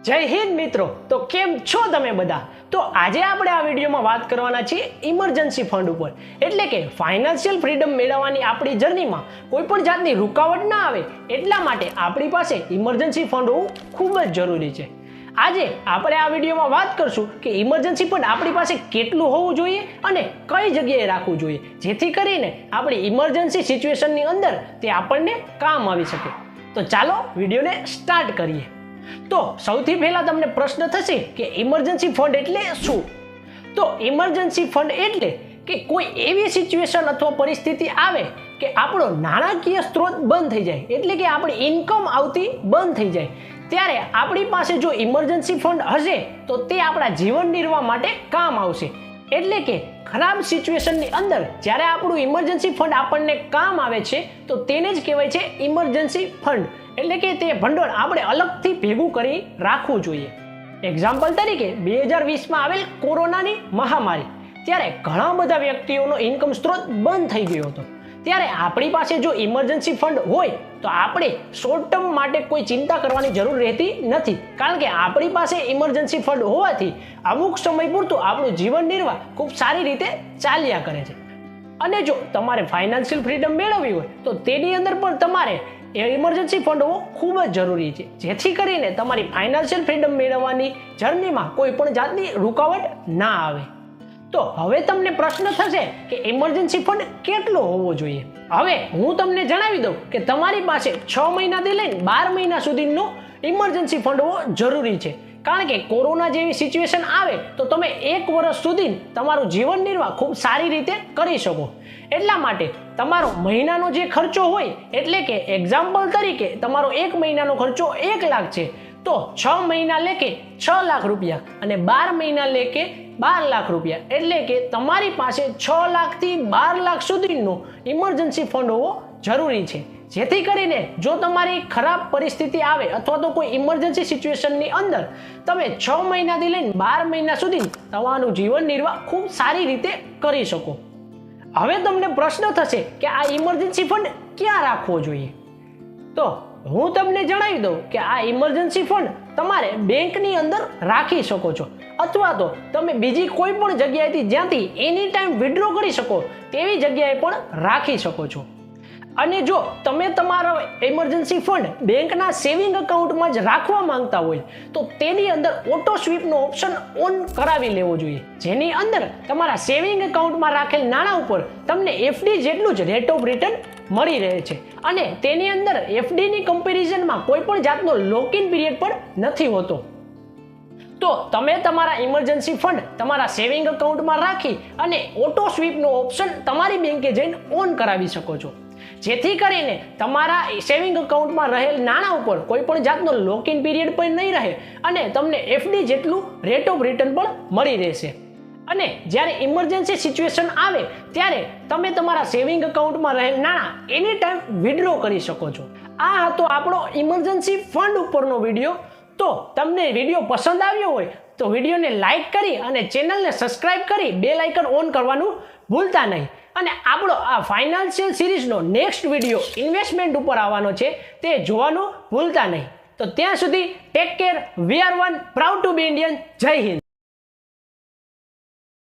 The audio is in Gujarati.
જય હિન્દ મિત્રો, તો કેમ છો તમે બધા? તો આજે આપણે આ વિડીયોમાં વાત કરવાના છીએ ઇમરજન્સી ફંડ ઉપર, એટલે કે ફાઇનાન્શિયલ ફ્રીડમ મેળવવાની આપણી જર્નીમાં કોઈ પણ જાતની રૂકાવટ ના આવે એટલા માટે આપણી પાસે ઇમરજન્સી ફંડ હોવું ખૂબ જ જરૂરી છે. આજે આપણે આ વિડીયોમાં વાત કરશું કે ઇમરજન્સી ફંડ આપણી પાસે કેટલું હોવું જોઈએ અને કઈ જગ્યાએ રાખવું જોઈએ, જેથી કરીને આપણી ઇમરજન્સી સિચ્યુએશનની અંદર તે આપણને કામ આવી શકે. તો ચાલો વિડીયોને સ્ટાર્ટ કરીએ. તો સૌથી પહેલા તમને પ્રશ્ન થશે કે ઇમરજન્સી ફંડ એટલે શું? તો ઇમરજન્સી ફંડ એટલે કે કોઈ એવી સિચ્યુએશન અથવા પરિસ્થિતિ આવે કે આપણો નાણાકીય સ્ત્રોત બંધ થઈ જાય, એટલે કે આપણી ઇન્કમ આવતી બંધ થઈ જાય, ત્યારે આપણી પાસે જો ઇમરજન્સી ફંડ હશે તો તે આપણા જીવન નિર્વાહ માટે કામ આવશે. એટલે કે ખરાબ સિચ્યુએશનની અંદર જ્યારે આપણું ઇમરજન્સી ફંડ આપણને કામ આવે છે તો તેને જ કહેવાય છે ઇમરજન્સી ફંડ. એટલે કે તે ભંડોળ આપણે અલગથી ભેગું કરી રાખવું જોઈએ. એક્ઝામ્પલ તરીકે 2020માં આવેલ કોરોનાની મહામારી, ત્યારે ઘણા બધા વ્યક્તિઓનો ઇન્કમ સ્ત્રોત બંધ થઈ ગયો હતો. ત્યારે આપણી પાસે જો ઇમરજન્સી ફંડ હોય તો આપણે શોર્ટ ટર્મ માટે કોઈ ચિંતા કરવાની જરૂર રહેતી નથી, કારણ કે આપણી પાસે ઇમરજન્સી ફંડ હોવાથી અમુક સમય પૂરતું આપણું જીવન નિર્વાહ ખૂબ સારી રીતે ચાલ્યા કરે છે. અને જો તમારે ફાઇનાન્શિયલ ફ્રીડમ મેળવવી હોય તો તેની અંદર પણ તમારે ઇમરજન્સી ફંડ હોવો ખૂબ જ જરૂરી છે, જેથી કરીને તમારી ફાઇનાન્શિયલ ફ્રીડમ મેળવવાની જર્નીમાં કોઈ પણ જાતની રૂકાવટ ના આવે. તો હવે તમને પ્રશ્ન થશે કે ઇમરજન્સી ફંડ કેટલો હોવો જોઈએ? હવે હું તમને જણાવી દઉં કે તમારી પાસે 6 મહિનાથી લઈને 12 મહિના સુધીનો ઇમરજન્સી ફંડ હોવો જરૂરી છે, કારણ કે કોરોના જેવી સિચ્યુએશન આવે તો તમે 1 વર્ષ સુધી તમારું જીવન નિર્વાહ ખૂબ સારી રીતે કરી શકો. એટલા માટે તમારો મહિનાનો જે ખર્ચો હોય, એટલે કે એક્ઝામ્પલ તરીકે તમારો 1 મહિનાનો ખર્ચો 1 લાખ છે, તો 6 મહિના લેકે 6 લાખ રૂપિયા અને 12 મહિના લેકે 12 લાખ રૂપિયા, એટલે કે તમારી પાસે 6 લાખથી 12 લાખ સુધીનો ઇમરજન્સી ફંડ હોવો જરૂરી છે, જેથી કરીને જો તમારી ખરાબ પરિસ્થિતિ આવે અથવા તો કોઈ ઇમરજન્સી સિચ્યુએશનની અંદર તમે 6 મહિનાથી લઈને 12 મહિના સુધી તમારું જીવન નિર્વાહ ખૂબ સારી રીતે કરી શકો. હવે તમને પ્રશ્ન થશે કે આ ઇમરજન્સી ફંડ ક્યાં રાખવો જોઈએ? તો હું તમને જણાવી દઉં કે આ ઇમરજન્સી ફંડ તમારે બેંકની અંદર રાખી શકો છો, અથવા તો તમે બીજી કોઈ પણ જગ્યાએથી જ્યાંથી એની ટાઈમ વિડ્રો કરી શકો તેવી જગ્યાએ પણ રાખી શકો છો. અને જો તમે તમારો ઇમરજન્સી ફંડ બેંકના સેવિંગ એકાઉન્ટમાં જ રાખવા માંગતા હોય તો તેની અંદર ઓટો સ્વીપનો ઓપ્શન ઓન કરાવી લેવો જોઈએ, જેની અંદર તમારા સેવિંગ એકાઉન્ટમાં રાખેલ નાણાં ઉપર તમને એફડી જેટલું જ રેટ ઓફ રિટર્ન મળી રહે છે, અને તેની અંદર એફડીની કમ્પેરિઝનમાં કોઈ પણ જાતનો લોક ઇન પીરિયડ પણ નથી હોતો. તો તમે તમારા ઇમરજન્સી ફંડ તમારા સેવિંગ એકાઉન્ટમાં રાખી અને ઓટો સ્વીપનો ઓપ્શન તમારી બેંકે જઈને ઓન કરાવી શકો છો, જેથી કરીને તમારા સેવિંગ એકાઉન્ટમાં રહેલ નાણાં ઉપર કોઈ પણ જાતનો લોક ઇન પીરિયડ પણ નહીં રહે અને તમને એફડી જેટલું રેટ ઓફ રિટર્ન પણ મળી રહેશે. અને જ્યારે ઇમરજન્સી સિચ્યુએશન આવે ત્યારે તમે તમારા સેવિંગ એકાઉન્ટમાં રહેલ નાણાં એની ટાઈમ વિડ્રો કરી શકો છો. આ હતો આપણો ઇમરજન્સી ફંડ ઉપરનો વિડીયો. તો તમને વિડીયો પસંદ આવ્યો હોય તો વિડીયોને લાઈક કરી અને ચેનલને સબસ્ક્રાઇબ કરી બેલ આઇકન ઓન કરવાનું ભૂલતા નહીં. અને આપણો આ ફાઇનાન્શિયલ સિરીઝનો નેક્સ્ટ વિડીયો ઇન્વેસ્ટમેન્ટ ઉપર આવવાનો છે, તે જોવાનું ભૂલતા નહીં. તો ત્યાં સુધી take care. We are one, proud to be Indian. જય હિન્દ.